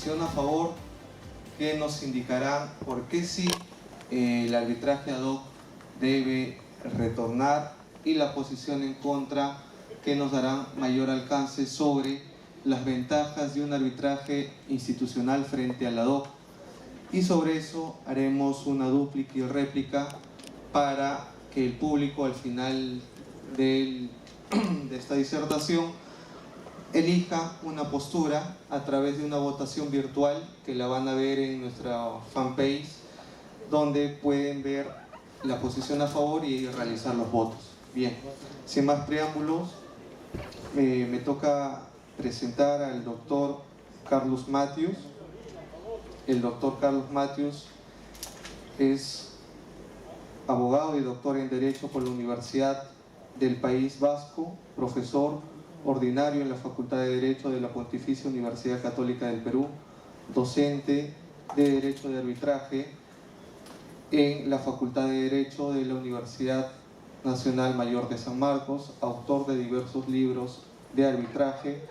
posición a favor, que nos indicarán por qué sí el arbitraje ad hoc debe retornar, y la posición en contra, que nos darán mayor alcance sobre las ventajas de un arbitraje institucional frente al ad hoc. Y sobre eso haremos una dúplica y réplica para que el público al final de esta disertación elija una postura a través de una votación virtual que la van a ver en nuestra fanpage, donde pueden ver la posición a favor y realizar los votos. Bien, sin más preámbulos, me toca presentar al doctor Carlos Matthews. El doctor Carlos Matthews es abogado y doctor en Derecho por la Universidad del País Vasco, profesor ordinario en la Facultad de Derecho de la Pontificia Universidad Católica del Perú, docente de Derecho de Arbitraje en la Facultad de Derecho de la Universidad Nacional Mayor de San Marcos, autor de diversos libros de arbitraje,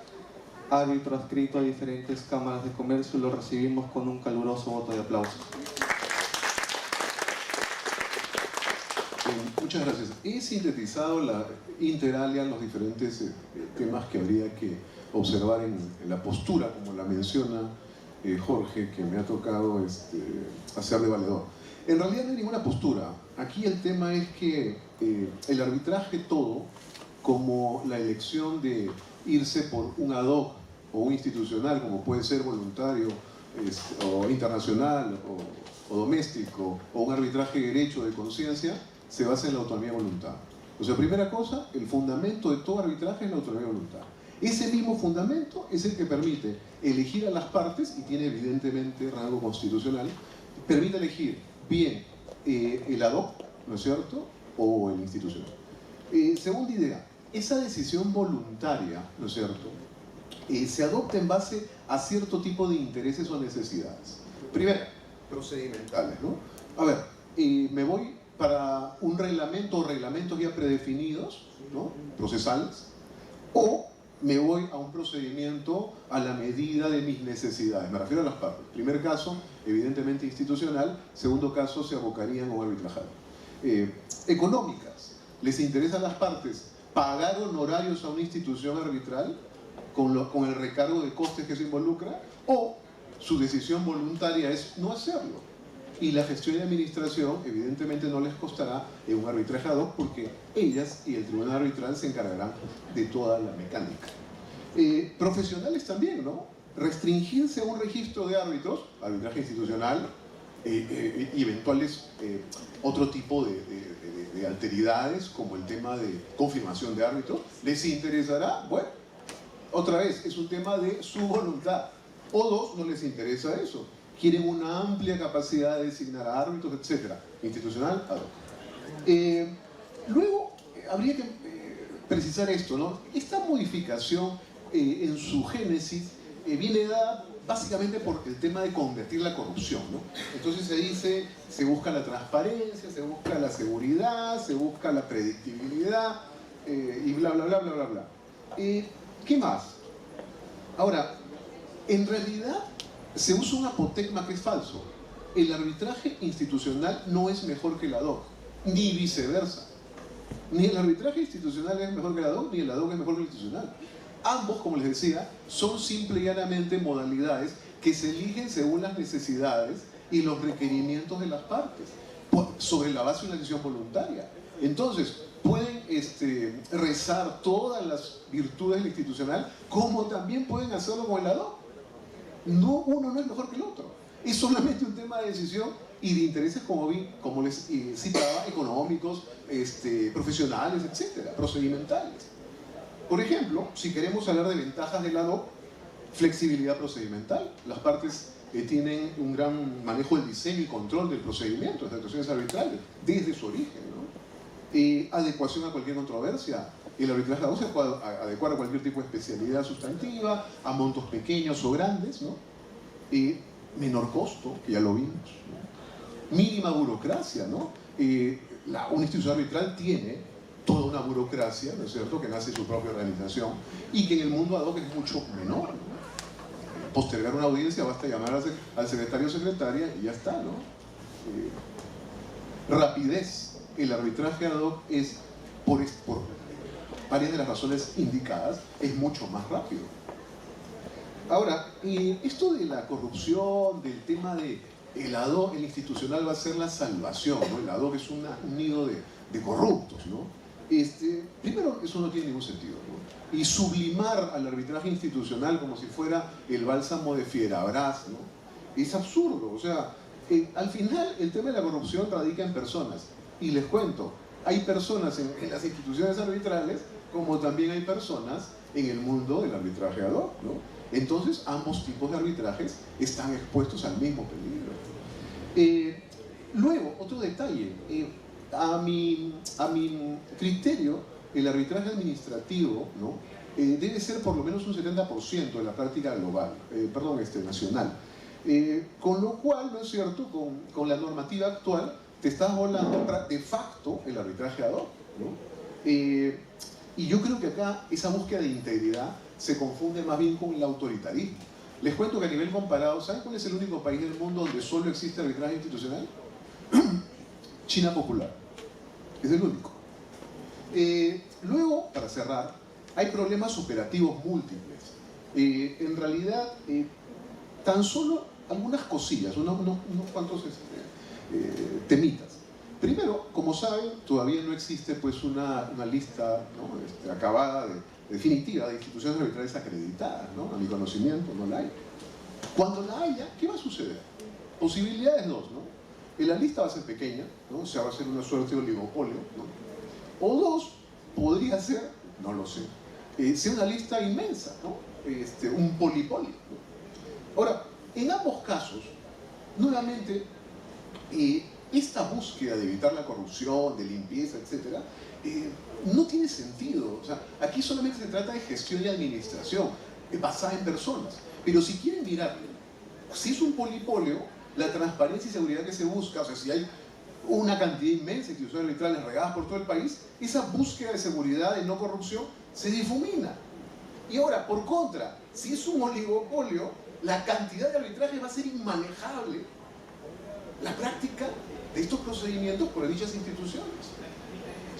árbitro adscrito a diferentes cámaras de comercio. Lo recibimos con un caluroso voto de aplauso. Muchas gracias. He sintetizado inter alia los diferentes temas que habría que observar en la postura, como la menciona Jorge, que me ha tocado hacer de valedor. En realidad no hay ninguna postura. Aquí el tema es que el arbitraje todo, como la elección de irse por un ad hoc o un institucional, como puede ser voluntario o internacional o doméstico, o un arbitraje de derecho de conciencia, se basa en la autonomía de voluntad. O sea, primera cosa, el fundamento de todo arbitraje es la autonomía de voluntad. Ese mismo fundamento es el que permite elegir a las partes, y tiene evidentemente rango constitucional, permite elegir bien el ad hoc, ¿no es cierto?, o el institucional. Segunda idea, esa decisión voluntaria, ¿no es cierto?, se adopta en base a cierto tipo de intereses o necesidades. Primero, procedimentales, ¿no? A ver, me voy para un reglamento o reglamentos ya predefinidos, ¿no?, procesales, o me voy a un procedimiento a la medida de mis necesidades. Me refiero a las partes. Primer caso, evidentemente institucional. Segundo caso, se abocarían a un arbitrajado. Económicas. ¿Les interesa a las partes pagar honorarios a una institución arbitral con el recargo de costes que se involucra? ¿O su decisión voluntaria es no hacerlo? Y la gestión y administración evidentemente no les costará en un arbitrajado, porque ellas y el tribunal arbitral se encargarán de toda la mecánica. Profesionales también, ¿no? Restringirse a un registro de árbitros, arbitraje institucional, y eventuales otro tipo de alteridades, como el tema de confirmación de árbitros, ¿les interesará? Bueno, otra vez, es un tema de su voluntad. O dos, no les interesa eso. Quieren una amplia capacidad de designar a árbitros, etc. Institucional, ad hoc. Luego, habría que precisar esto, ¿no? Esta modificación, en su génesis, viene dada básicamente por el tema de convertir la corrupción, ¿no? Entonces se dice, se busca la transparencia, se busca la seguridad, se busca la predictibilidad, y bla, bla, bla, bla, bla, bla. ¿Qué más? Ahora, en realidad, se usa un apotegma que es falso. El arbitraje institucional no es mejor que el ad hoc, ni viceversa. Ni el arbitraje institucional es mejor que el ad hoc, ni el ad hoc es mejor que el institucional. Ambos, como les decía, son simple y llanamente modalidades que se eligen según las necesidades y los requerimientos de las partes, sobre la base de una decisión voluntaria. Entonces, pueden rezar todas las virtudes del institucional, como también pueden hacerlo con el ad hoc. No, uno no es mejor que el otro. Es solamente un tema de decisión y de intereses, como les citaba, económicos, profesionales, etcétera, procedimentales. Por ejemplo, si queremos hablar de ventajas del ad hoc, flexibilidad procedimental. Las partes tienen un gran manejo del diseño y control del procedimiento, de las actuaciones arbitrales, desde su origen, ¿no? Adecuación a cualquier controversia. El arbitraje ad hoc se puede adecuar a cualquier tipo de especialidad sustantiva, a montos pequeños o grandes, ¿no? Menor costo, que ya lo vimos, ¿no? Mínima burocracia, ¿no? Una institución arbitral tiene toda una burocracia, ¿no es cierto?, que nace de su propia organización, y que en el mundo ad hoc es mucho menor, ¿no? postergar una audiencia, basta llamar al secretario o secretaria y ya está, ¿no? Rapidez. El arbitraje ad hoc es, por varias de las razones indicadas, es mucho más rápido. Ahora, esto de la corrupción, del tema de el ad hoc, el institucional va a ser la salvación, ¿no? El ad hoc es un nido de corruptos, ¿no? Primero, eso no tiene ningún sentido, ¿no? Y sublimar al arbitraje institucional como si fuera el bálsamo de Fierabras, ¿no? Es absurdo. O sea, al final el tema de la corrupción radica en personas. Y les cuento, hay personas en las instituciones arbitrales como también hay personas en el mundo del arbitraje ad hoc, ¿no? Entonces, ambos tipos de arbitrajes están expuestos al mismo peligro. Luego, otro detalle. A mi criterio, el arbitraje administrativo, ¿no? Debe ser por lo menos un 70% de la práctica global, nacional. Con lo cual, ¿no es cierto?, con la normativa actual, te estás volando de facto el arbitraje ad hoc, ¿no? Y yo creo que acá esa búsqueda de integridad se confunde más bien con el autoritarismo. Les cuento que a nivel comparado, ¿saben cuál es el único país del mundo donde solo existe arbitraje institucional? China Popular. Es el único. Luego, para cerrar, hay problemas operativos múltiples. En realidad, tan solo algunas cosillas, unos cuantos temitas. Primero, como saben, todavía no existe pues una lista, ¿no?, acabada, definitiva, de instituciones arbitrales acreditadas, ¿no? A mi conocimiento no la hay. Cuando la haya, ¿qué va a suceder? Posibilidades dos, ¿no? La lista va a ser pequeña, ¿no? O sea, va a ser una suerte de oligopolio, ¿no? O dos, podría ser, no lo sé, sea una lista inmensa, ¿no? Un polipolio, ¿no? Ahora, en ambos casos, nuevamente, esta búsqueda de evitar la corrupción, de limpieza, etc., no tiene sentido. O sea, aquí solamente se trata de gestión y administración, basada en personas. Pero si quieren mirarlo, si es un polipolio, la transparencia y seguridad que se busca, o sea, si hay una cantidad inmensa de instituciones arbitrales regadas por todo el país, esa búsqueda de seguridad, de no corrupción, se difumina. Y ahora, por contra, si es un oligopolio, la cantidad de arbitraje va a ser inmanejable. La práctica de estos procedimientos por dichas instituciones.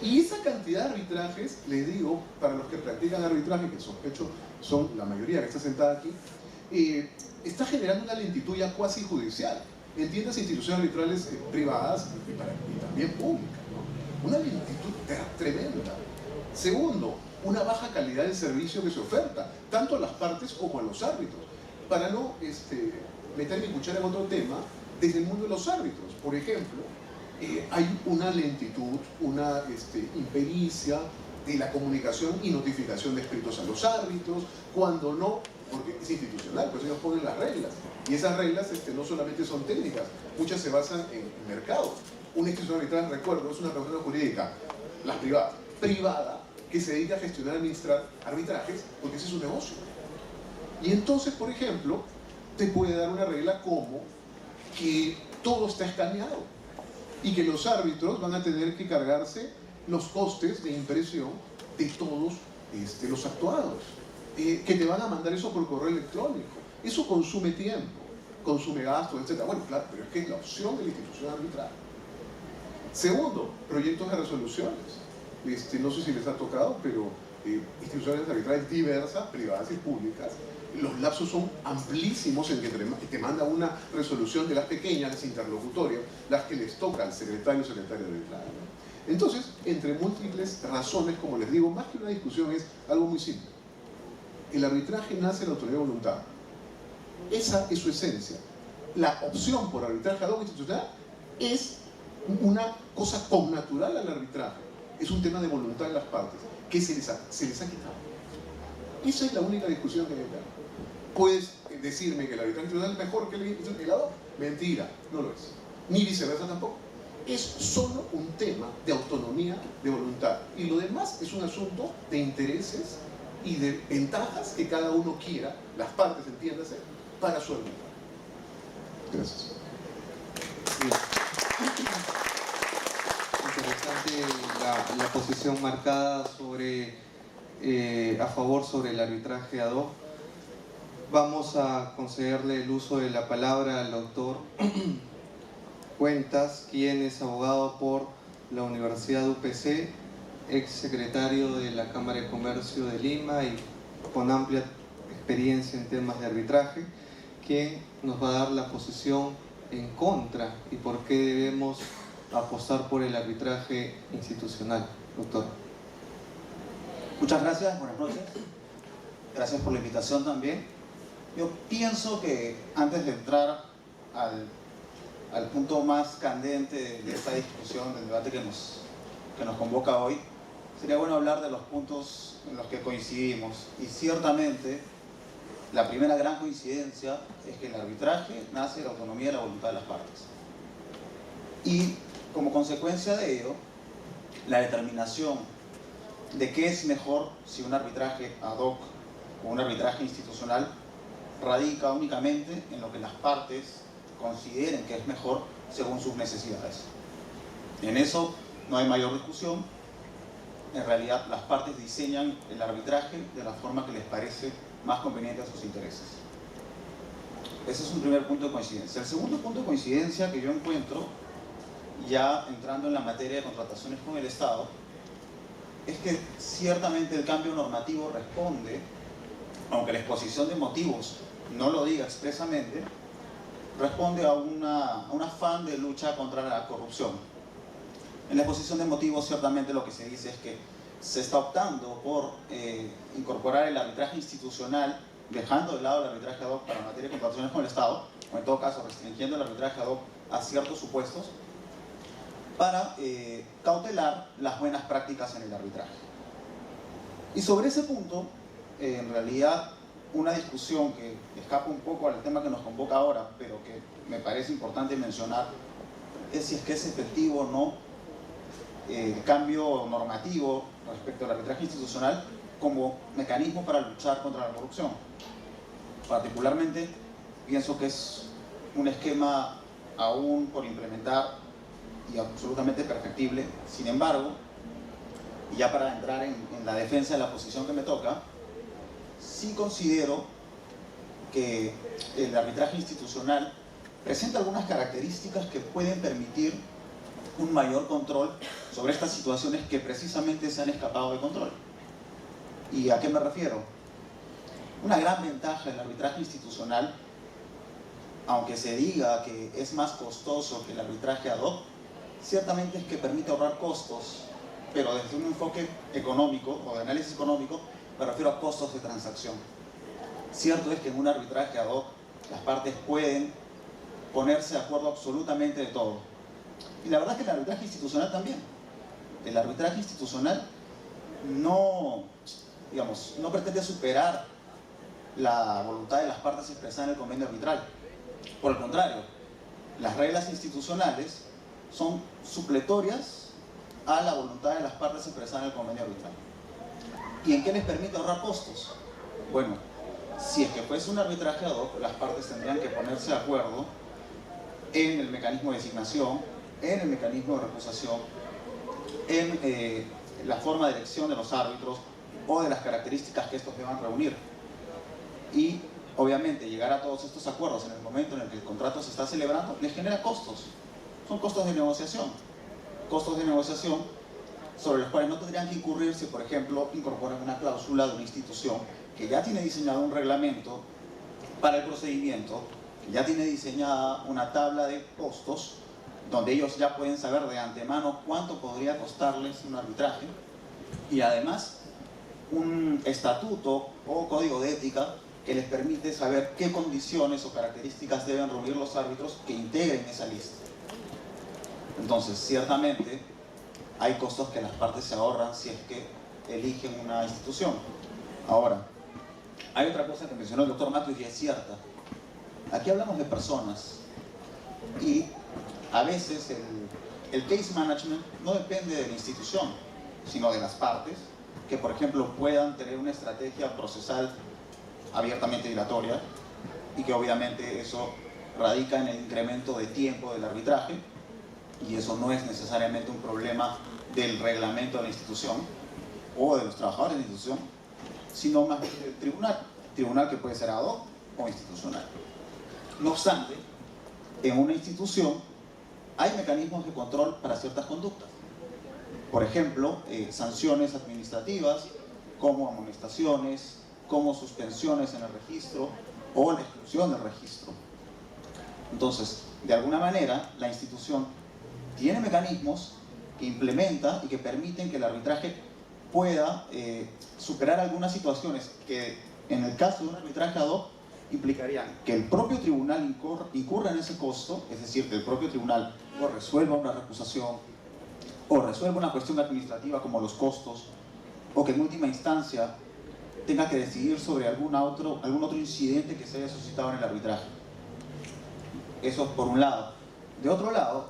Y esa cantidad de arbitrajes, les digo, para los que practican arbitraje, que sospecho son la mayoría que está sentada aquí, está generando una lentitud ya cuasi judicial. Entiendas instituciones arbitrales privadas y también públicas, ¿no? Una lentitud tremenda. Segundo, una baja calidad del servicio que se oferta, tanto a las partes como a los árbitros. Para no meter mi cuchara en otro tema, desde el mundo de los árbitros, por ejemplo, hay una lentitud, una impericia de la comunicación y notificación de escritos a los árbitros, cuando no, porque es institucional, pues ellos ponen las reglas. Y esas reglas no solamente son técnicas, muchas se basan en mercado. Una institución arbitral, recuerdo, es una persona jurídica, la privada, que se dedica a gestionar y administrar arbitrajes, porque ese es su negocio. Y entonces, por ejemplo, te puede dar una regla como que todo está escaneado y que los árbitros van a tener que cargarse los costes de impresión de todos los actuados, que te van a mandar eso por correo electrónico. Eso consume tiempo, consume gastos, etc. Bueno, claro, pero es que es la opción de la institución arbitral. Segundo, proyectos de resoluciones. No sé si les ha tocado, pero instituciones arbitrales diversas, privadas y públicas, los lapsos son amplísimos en que te manda una resolución de las pequeñas, las interlocutorias, las que les toca al secretario arbitral, ¿no? Entonces, entre múltiples razones, como les digo, más que una discusión es algo muy simple. El arbitraje nace de la autonomía de voluntad. Esa es su esencia. La opción por arbitraje ad hoc institucional es una cosa connatural al arbitraje. Es un tema de voluntad de las partes, que se les ha quitado. Esa es la única discusión que hay acá. Puedes decirme que el arbitraje institucional es mejor que el ad hoc. Mentira, no lo es. Ni viceversa tampoco. Es solo un tema de autonomía de voluntad. Y lo demás es un asunto de intereses y de ventajas que cada uno quiera, las partes, entiéndase, para su arbitraje. Gracias. Interesante la posición marcada sobre, a favor sobre el arbitraje ad hoc. Vamos a concederle el uso de la palabra al doctor Cuentas, quien es abogado por la Universidad UPC, ex secretario de la Cámara de Comercio de Lima y con amplia experiencia en temas de arbitraje, quien nos va a dar la posición en contra y por qué debemos apostar por el arbitraje institucional. Doctor. Muchas gracias, buenas noches. Gracias por la invitación también. Yo pienso que antes de entrar al punto más candente de esta discusión, del debate que nos convoca hoy, sería bueno hablar de los puntos en los que coincidimos. Y ciertamente, la primera gran coincidencia es que el arbitraje nace de la autonomía y la voluntad de las partes. Y como consecuencia de ello, la determinación de qué es mejor, si un arbitraje ad hoc o un arbitraje institucional, radica únicamente en lo que las partes consideren que es mejor según sus necesidades. En eso no hay mayor discusión. En realidad, las partes diseñan el arbitraje de la forma que les parece más conveniente a sus intereses. Ese es un primer punto de coincidencia. El segundo punto de coincidencia que yo encuentro, ya entrando en la materia de contrataciones con el Estado, es que ciertamente el cambio normativo responde, aunque la exposición de motivos no lo diga expresamente, responde a un afán de lucha contra la corrupción. En la exposición de motivos ciertamente lo que se dice es que se está optando por incorporar el arbitraje institucional, dejando de lado el arbitraje ad hoc para materia de contrataciones con el Estado, o en todo caso restringiendo el arbitraje ad hoc a ciertos supuestos, para cautelar las buenas prácticas en el arbitraje. Y sobre ese punto, en realidad, una discusión que escapa un poco al tema que nos convoca ahora, pero que me parece importante mencionar, es si es que es efectivo o no el cambio normativo respecto al arbitraje institucional como mecanismo para luchar contra la corrupción. Particularmente, pienso que es un esquema aún por implementar y absolutamente perfectible. Sin embargo, y ya para entrar en la defensa de la posición que me toca, sí considero que el arbitraje institucional presenta algunas características que pueden permitir un mayor control sobre estas situaciones que precisamente se han escapado de control. ¿Y a qué me refiero? Una gran ventaja del arbitraje institucional, aunque se diga que es más costoso que el arbitraje ad hoc, ciertamente es que permite ahorrar costos, pero desde un enfoque económico o de análisis económico me refiero a costos de transacción. Cierto es que en un arbitraje ad hoc las partes pueden ponerse de acuerdo absolutamente de todo. Y la verdad es que el arbitraje institucional también. El arbitraje institucional no pretende superar la voluntad de las partes expresada en el convenio arbitral. Por el contrario, las reglas institucionales son supletorias a la voluntad de las partes expresada en el convenio arbitral. ¿Y en qué les permite ahorrar costos? Bueno, si es que fuese un arbitraje ad hoc, las partes tendrían que ponerse de acuerdo en el mecanismo de designación, en el mecanismo de recusación, en la forma de elección de los árbitros o de las características que estos deban reunir. Y obviamente llegar a todos estos acuerdos en el momento en el que el contrato se está celebrando les genera costos. Son costos de negociación. Costos de negociación sobre los cuales no tendrían que incurrir si, por ejemplo, incorporan una cláusula de una institución que ya tiene diseñado un reglamento para el procedimiento, que ya tiene diseñada una tabla de costos, donde ellos ya pueden saber de antemano cuánto podría costarles un arbitraje, y además un estatuto o código de ética que les permite saber qué condiciones o características deben reunir los árbitros que integren esa lista. Entonces, ciertamente, hay costos que las partes se ahorran si es que eligen una institución. Ahora, hay otra cosa que mencionó el doctor Matos y es cierta. Aquí hablamos de personas y a veces el case management no depende de la institución, sino de las partes, que por ejemplo puedan tener una estrategia procesal abiertamente dilatoria y que obviamente eso radica en el incremento de tiempo del arbitraje, y eso no es necesariamente un problema del reglamento de la institución o de los trabajadores de la institución, sino más bien del tribunal que puede ser ad hoc o institucional. No obstante, en una institución hay mecanismos de control para ciertas conductas. Por ejemplo, sanciones administrativas, como amonestaciones, como suspensiones en el registro o la exclusión del registro. Entonces, de alguna manera, la institución tiene mecanismos que implementa y que permiten que el arbitraje pueda superar algunas situaciones que, en el caso de un arbitraje ad hoc, implicarían que el propio tribunal incurra en ese costo, es decir, que el propio tribunal o resuelva una recusación o resuelva una cuestión administrativa como los costos, o que en última instancia tenga que decidir sobre algún otro incidente que se haya suscitado en el arbitraje. Eso por un lado. De otro lado,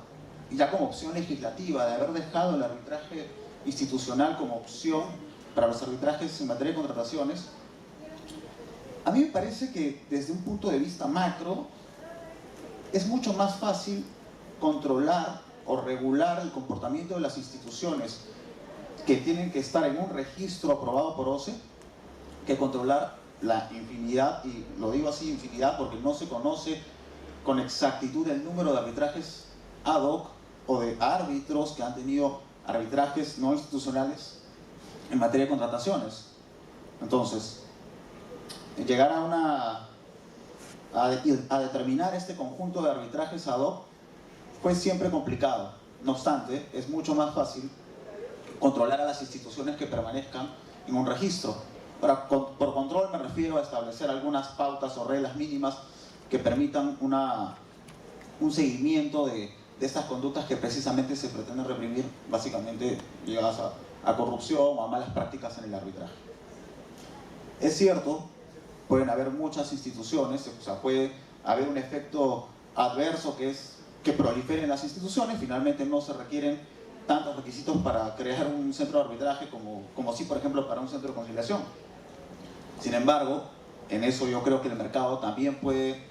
ya como opción legislativa, de haber dejado el arbitraje institucional como opción para los arbitrajes en materia de contrataciones, a mí me parece que desde un punto de vista macro es mucho más fácil controlar o regular el comportamiento de las instituciones que tienen que estar en un registro aprobado por OCE que controlar la infinidad, y lo digo así, infinidad, porque no se conoce con exactitud el número de arbitrajes ad hoc o de árbitros que han tenido arbitrajes no institucionales en materia de contrataciones. Entonces, llegar a determinar este conjunto de arbitrajes ad hoc fue siempre complicado. No obstante, es mucho más fácil controlar a las instituciones que permanezcan en un registro. Por control me refiero a establecer algunas pautas o reglas mínimas que permitan un seguimiento de estas conductas que precisamente se pretenden reprimir, básicamente ligadas a corrupción o a malas prácticas en el arbitraje. Es cierto, pueden haber muchas instituciones, o sea, puede haber un efecto adverso que proliferen las instituciones. Finalmente no se requieren tantos requisitos para crear un centro de arbitraje como sí, por ejemplo, para un centro de conciliación. Sin embargo, en eso yo creo que el mercado también puede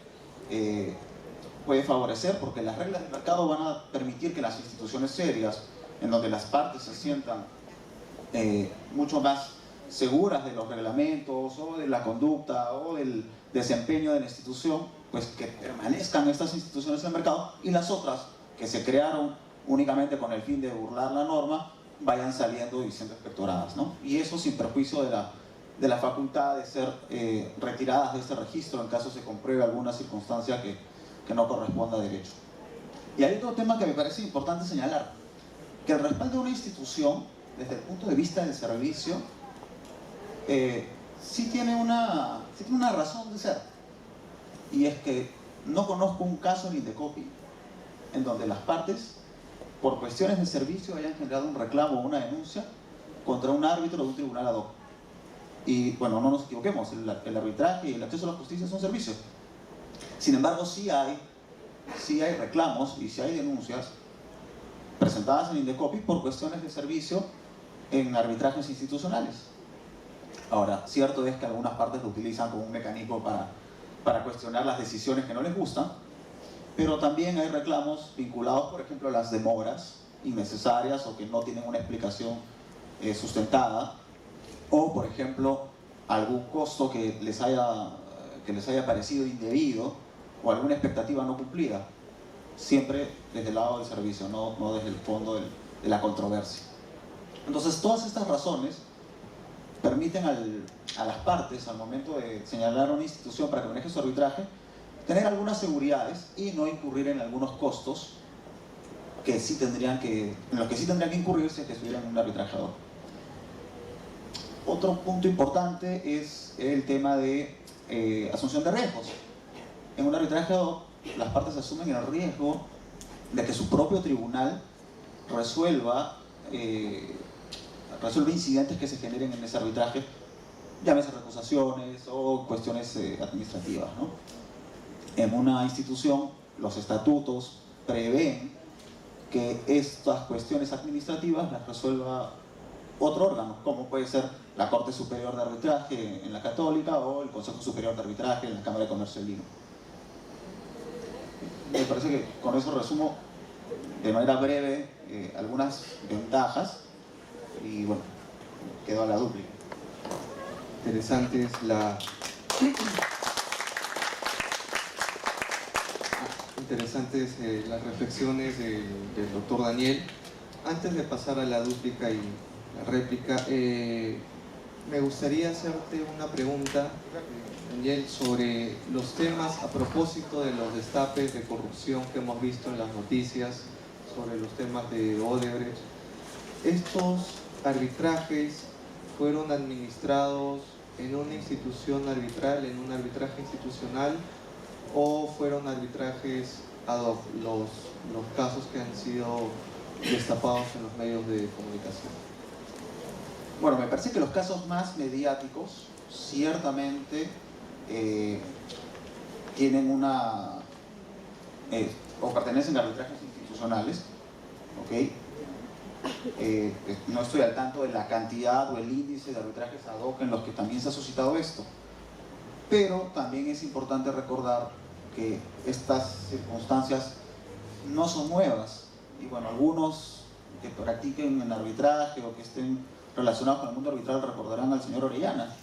favorecer, porque las reglas del mercado van a permitir que las instituciones serias, en donde las partes se sientan mucho más seguras de los reglamentos o de la conducta o del desempeño de la institución, pues que permanezcan estas instituciones en el mercado, y las otras que se crearon únicamente con el fin de burlar la norma vayan saliendo y siendo inspectoradas, ¿no? Y eso sin perjuicio de la facultad de ser retiradas de este registro en caso se compruebe alguna circunstancia que no corresponda a derecho. Y hay otro tema que me parece importante señalar, que el respaldo de una institución desde el punto de vista del servicio sí tiene una razón de ser, y es que no conozco un caso en Indecopi en donde las partes por cuestiones de servicio hayan generado un reclamo o una denuncia contra un árbitro de un tribunal ad hoc. Y bueno, no nos equivoquemos, el arbitraje y el acceso a la justicia son servicios. Sin embargo, sí hay reclamos y sí hay denuncias presentadas en Indecopi por cuestiones de servicio en arbitrajes institucionales. Ahora, cierto es que algunas partes lo utilizan como un mecanismo para cuestionar las decisiones que no les gustan, pero también hay reclamos vinculados, por ejemplo, a las demoras innecesarias o que no tienen una explicación sustentada, o, por ejemplo, algún costo que les haya parecido indebido o alguna expectativa no cumplida, siempre desde el lado del servicio, no desde el fondo de la controversia. Entonces, todas estas razones permiten a las partes, al momento de señalar a una institución para que maneje su arbitraje, tener algunas seguridades y no incurrir en algunos costos en los que sí tendrían que incurrir si estuvieran en un arbitraje ad hoc. Otro punto importante es el tema de asunción de riesgos. En un arbitraje ad hoc, las partes asumen el riesgo de que su propio tribunal resuelva incidentes que se generen en ese arbitraje, llámese recusaciones o cuestiones administrativas, ¿no? En una institución, los estatutos prevén que estas cuestiones administrativas las resuelva otro órgano, como puede ser la Corte Superior de Arbitraje en la Católica o el Consejo Superior de Arbitraje en la Cámara de Comercio de Lima. Me parece que con eso resumo de manera breve algunas ventajas y bueno, quedó a la dúplica. Interesante es interesantes las reflexiones del doctor Daniel. Antes de pasar a la dúplica y la réplica, me gustaría hacerte una pregunta, Daniel, sobre los temas a propósito de los destapes de corrupción que hemos visto en las noticias, sobre los temas de Odebrecht. ¿Estos arbitrajes fueron administrados en una institución arbitral, en un arbitraje institucional, o fueron arbitrajes ad hoc, los casos que han sido destapados en los medios de comunicación? Bueno, me parece que los casos más mediáticos ciertamente tienen una o pertenecen a arbitrajes institucionales, ¿ok? No estoy al tanto de la cantidad o el índice de arbitrajes ad hoc en los que también se ha suscitado esto, pero también es importante recordar que estas circunstancias no son nuevas, y bueno, algunos que practiquen en arbitraje o que estén relacionados con el mundo arbitral recordarán al señor Orellana.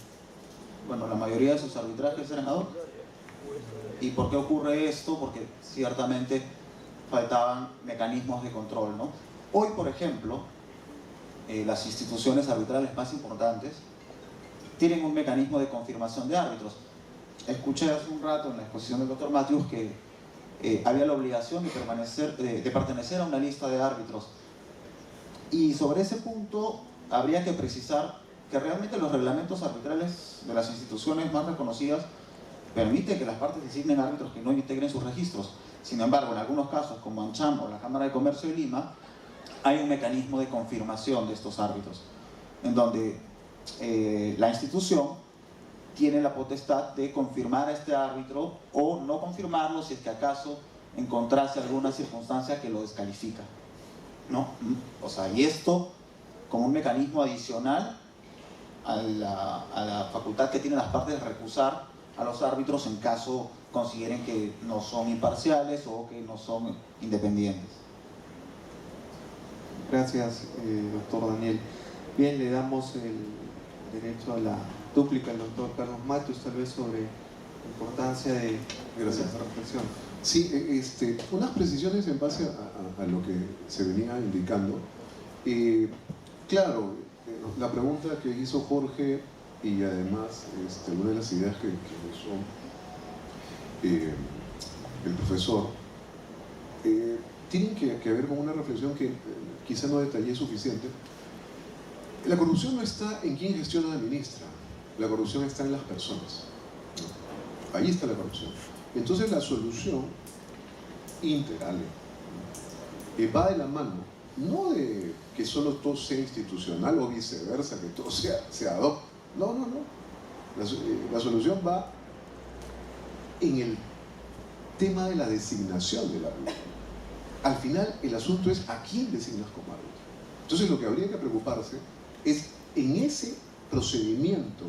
Bueno, la mayoría de sus arbitrajes eran ad hoc. ¿Y por qué ocurre esto? Porque ciertamente faltaban mecanismos de control, ¿no? Hoy, por ejemplo, las instituciones arbitrales más importantes tienen un mecanismo de confirmación de árbitros. Escuché hace un rato en la exposición del doctor Matthews que había la obligación de pertenecer a una lista de árbitros. Y sobre ese punto habría que precisar que realmente los reglamentos arbitrales de las instituciones más reconocidas permiten que las partes designen árbitros que no integren sus registros. Sin embargo, en algunos casos, como AmCham o la Cámara de Comercio de Lima, hay un mecanismo de confirmación de estos árbitros, en donde la institución tiene la potestad de confirmar a este árbitro o no confirmarlo si es que acaso encontrase alguna circunstancia que lo descalifica, ¿no? O sea, y esto como un mecanismo adicional a la facultad que tienen las partes de recusar a los árbitros en caso consideren que no son imparciales o que no son independientes. Gracias, doctor Daniel. Bien, le damos el derecho a la dúplica al doctor Carlos Matthews, tal vez sobre la importancia de esta reflexión. Sí, unas precisiones en base a lo que se venía indicando. Claro, la pregunta que hizo Jorge y además una de las ideas que usó el profesor tienen que ver con una reflexión que quizá no detallé suficiente. La corrupción no está en quién gestiona o administra, la corrupción está en las personas, ¿no? Ahí está la corrupción. Entonces la solución integral va de la mano, no de que solo todo sea institucional o viceversa, que todo sea ad hoc. No. La solución va en el tema de la designación del árbitro. Al final, el asunto es a quién designas como árbitro. Entonces, lo que habría que preocuparse es en ese procedimiento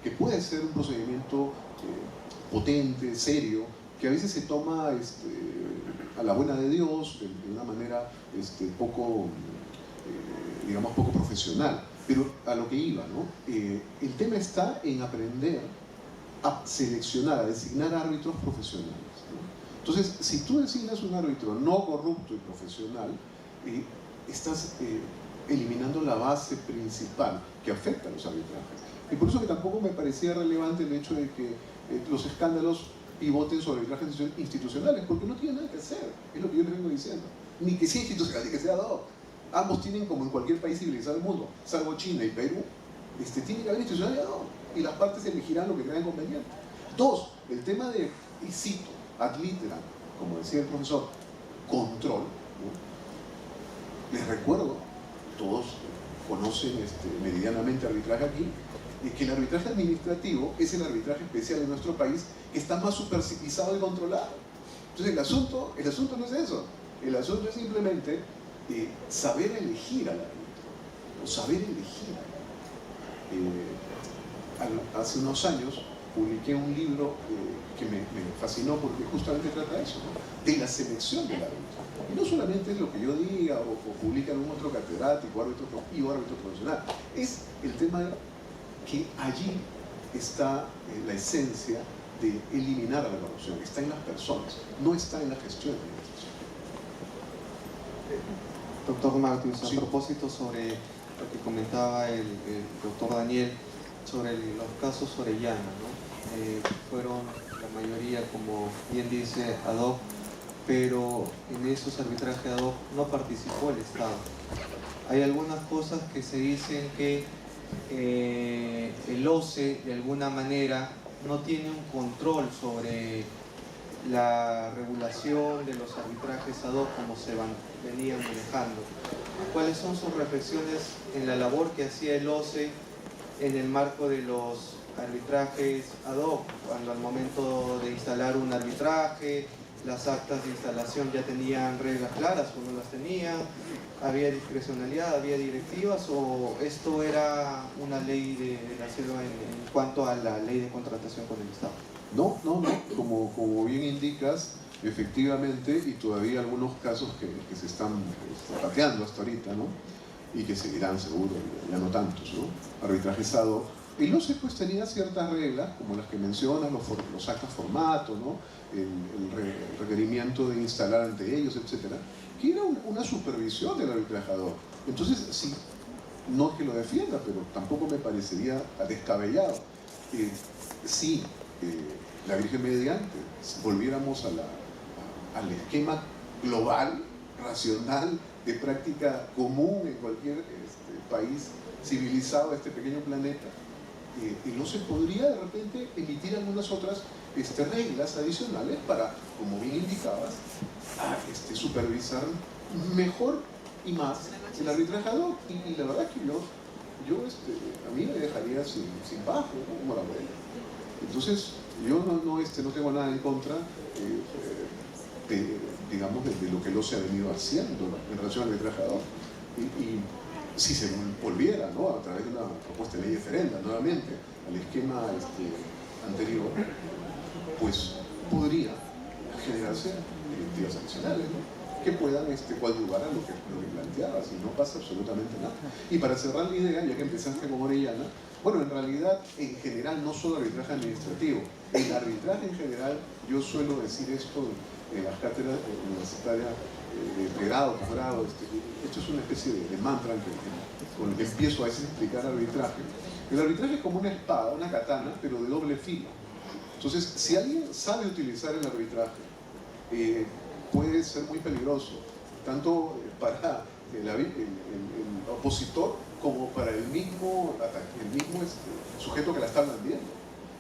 que puede ser un procedimiento potente, serio, que a veces se toma a la buena de Dios, de una manera poco profesional. Pero a lo que iba, ¿no? El tema está en aprender a seleccionar, a designar árbitros profesionales, ¿no? Entonces, si tú designas un árbitro no corrupto y profesional, estás eliminando la base principal que afecta a los arbitrajes. Y por eso que tampoco me parecía relevante el hecho de que los escándalos pivoten sobre arbitrajes institucionales, porque no tiene nada que hacer, es lo que yo les vengo diciendo. Ni que sea institucional, ni que sea dado. Ambos tienen, como en cualquier país civilizado del mundo, salvo China y Perú, tiene que haber institucionalidad, y las partes elegirán lo que crean conveniente. Dos, el tema de, y cito, ad literam, como decía el profesor, control, ¿no? Les recuerdo, todos conocen meridianamente arbitraje aquí, que el arbitraje administrativo es el arbitraje especial en nuestro país que está más supervisado y controlado. Entonces el asunto no es eso, el asunto es simplemente saber elegir al árbitro, o saber elegir. Hace unos años publiqué un libro que me fascinó porque justamente trata de eso, ¿no? De la selección del árbitro. Y no solamente es lo que yo diga o publica algún otro catedrático o árbitro profesional, es el tema de que allí está la esencia de eliminar la corrupción, está en las personas, no está en la gestión de la administración. Doctor Martins, Sí. a propósito sobre lo que comentaba el doctor Daniel, sobre los casos Orellana, ¿no? Fueron la mayoría, como bien dice, ad hoc, pero en esos arbitrajes ad hoc no participó el Estado. Hay algunas cosas que se dicen que el OCE de alguna manera no tiene un control sobre la regulación de los arbitrajes ad hoc como se venían manejando. ¿Cuáles son sus reflexiones en la labor que hacía el OCE en el marco de los arbitrajes ad hoc, cuando al momento de instalar un arbitraje, las actas de instalación ya tenían reglas claras o no las tenían, había discrecionalidad, había directivas, o esto era una ley de la selva en cuanto a la ley de contratación con el Estado? No, como bien indicas, efectivamente, y todavía algunos casos que se están pateando hasta ahorita, ¿no? Y que seguirán seguro, ya no tantos, ¿no? Arbitrajes ad hoc. El OCE pues tenía ciertas reglas, como las que mencionas, los actas formato, ¿no? El requerimiento de instalar ante ellos, etcétera, que era una supervisión del arbitraje ad hoc. Entonces, sí, no es que lo defienda, pero tampoco me parecería descabellado. Sí, la Virgen mediante, si volviéramos al esquema global, racional, de práctica común en cualquier país civilizado de este pequeño planeta, el OCE podría de repente emitir algunas otras reglas adicionales para, como bien indicabas, supervisar mejor y más el arbitraje ad hoc. Y la verdad que a mí me dejaría sin bajo, ¿no? Como la abuela. Entonces, yo no tengo nada en contra digamos, de lo que el OCE ha venido haciendo, ¿no? En relación al arbitraje ad hoc. Y si se volviera, ¿no? A través de una propuesta de ley diferente, nuevamente, al esquema anterior, pues podría generarse directivas adicionales, ¿no? Que puedan coadyuvar a lo que planteabas, y no pasa absolutamente nada. Y para cerrar la idea, ya que empezaste con Orellana, bueno, en realidad, en general, no solo arbitraje administrativo, el arbitraje en general, yo suelo decir esto en las cátedras universitarias de pregrado, posgrado, esto es una especie de mantra con el que empiezo a veces a explicar arbitraje. El arbitraje es como una espada, una katana, pero de doble filo. Entonces, si alguien sabe utilizar el arbitraje, puede ser muy peligroso, tanto para el opositor como para el mismo sujeto que la está blandiendo.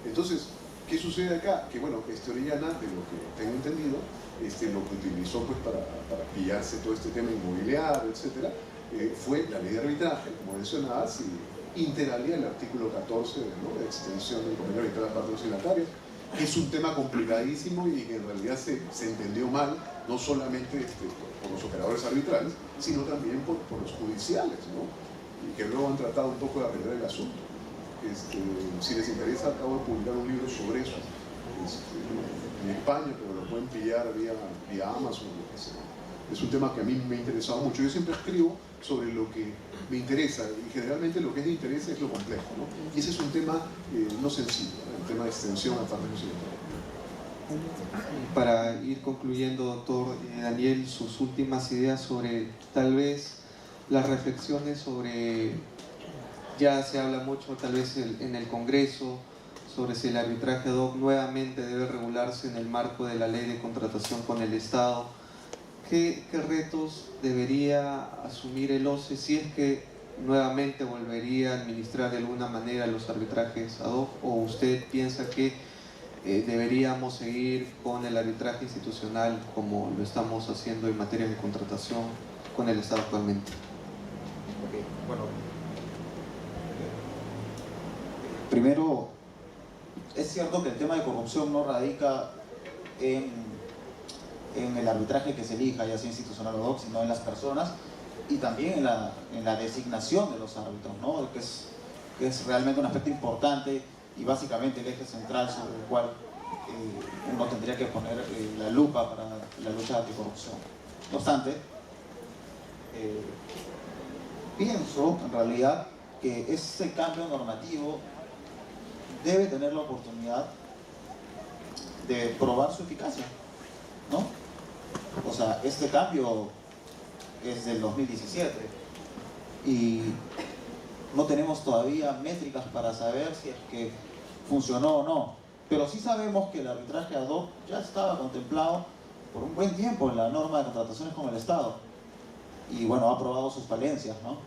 Entonces, ¿qué sucede acá? Que bueno, Orellana, de lo que tengo entendido, lo que utilizó pues para pillarse todo este tema inmobiliario, etcétera, fue la ley de arbitraje, como mencionabas, y interalia el artículo 14, ¿no? De extensión del convenio arbitral a las partes conciliatarias, que es un tema complicadísimo y que en realidad se entendió mal, no solamente por los operadores arbitrales, sino también por los judiciales, ¿no? Y que luego han tratado un poco de arreglar el asunto. Si les interesa, acabo de publicar un libro sobre eso en España, pero lo pueden pillar vía Amazon o lo que sea. Es un tema que a mí me ha interesado mucho. Yo siempre escribo sobre lo que me interesa, y generalmente lo que es de interés es lo complejo, ¿no? Y ese es un tema no sencillo, ¿no? El tema de extensión a partes conciliatorias. Para ir concluyendo, doctor Daniel, sus últimas ideas sobre tal vez las reflexiones sobre, ya se habla mucho tal vez en el Congreso, sobre si el arbitraje ad hoc nuevamente debe regularse en el marco de la ley de contratación con el Estado. ¿Qué retos debería asumir el OCE si es que nuevamente volvería a administrar de alguna manera los arbitrajes ad hoc, o usted piensa que deberíamos seguir con el arbitraje institucional como lo estamos haciendo en materia de contratación con el Estado actualmente? Okay, bueno, primero, es cierto que el tema de corrupción no radica en el arbitraje que se elija, ya sea institucional o ad hoc, sino en las personas, y también en la designación de los árbitros, ¿no? que es realmente un aspecto importante y básicamente el eje central sobre el cual uno tendría que poner la lupa para la lucha anticorrupción. No obstante, pienso en realidad que ese cambio normativo debe tener la oportunidad de probar su eficacia, ¿no? O sea, este cambio es del 2017 y no tenemos todavía métricas para saber si es que funcionó o no, pero sí sabemos que el arbitraje ad hoc ya estaba contemplado por un buen tiempo en la norma de contrataciones con el Estado y bueno, ha probado sus falencias, ¿no?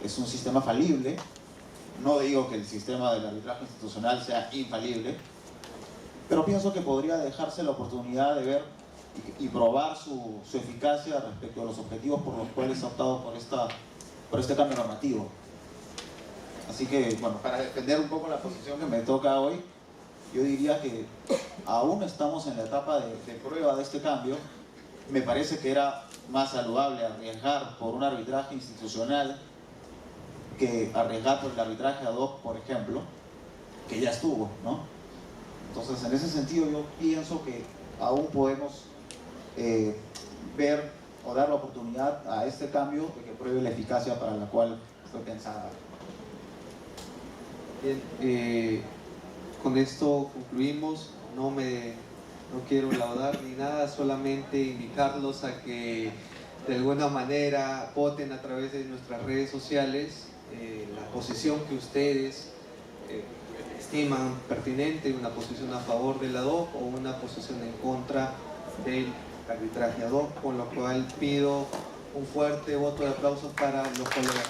Es un sistema falible, no digo que el sistema del arbitraje institucional sea infalible, pero pienso que podría dejarse la oportunidad de ver y probar su eficacia respecto a los objetivos por los cuales ha optado por este cambio normativo. Así que, bueno, para defender un poco la posición que me toca hoy, yo diría que aún estamos en la etapa de prueba de este cambio. Me parece que era más saludable arriesgar por un arbitraje institucional que arriesgar por el arbitraje ad hoc, por ejemplo, que ya estuvo, ¿no? Entonces, en ese sentido, yo pienso que aún podemos ver o dar la oportunidad a este cambio de que pruebe la eficacia para la cual fue pensada. Bien, con esto concluimos. No quiero laudar ni nada, solamente invitarlos a que de alguna manera voten a través de nuestras redes sociales la posición que ustedes estiman pertinente, una posición a favor del ad hoc o una posición en contra del arbitraje ad hoc, con lo cual pido un fuerte voto de aplauso para los colegas.